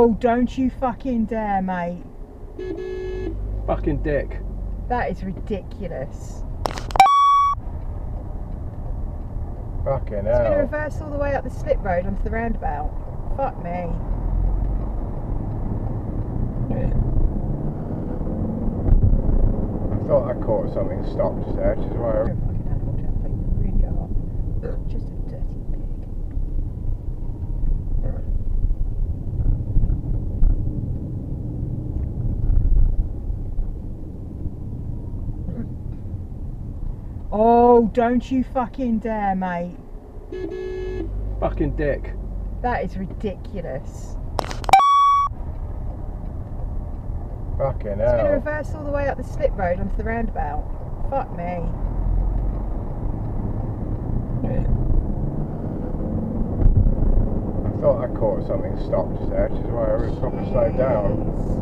Oh, don't you fucking dare, mate. Fucking dick. That is ridiculous. Fucking It's going to hell. reverse all the way up the slip road onto the roundabout. Fuck me. I thought I caught something stopped there, which is why You're a fucking animal, Jeffrey. You really are. Just a dirty pig. Oh, don't you fucking dare, mate. Fucking dick. That is ridiculous. Fucking It's going to hell. reverse all the way up the slip road onto the roundabout. Fuck me. I thought I caught something stopped there, which is why I was probably slowed down. Jeez.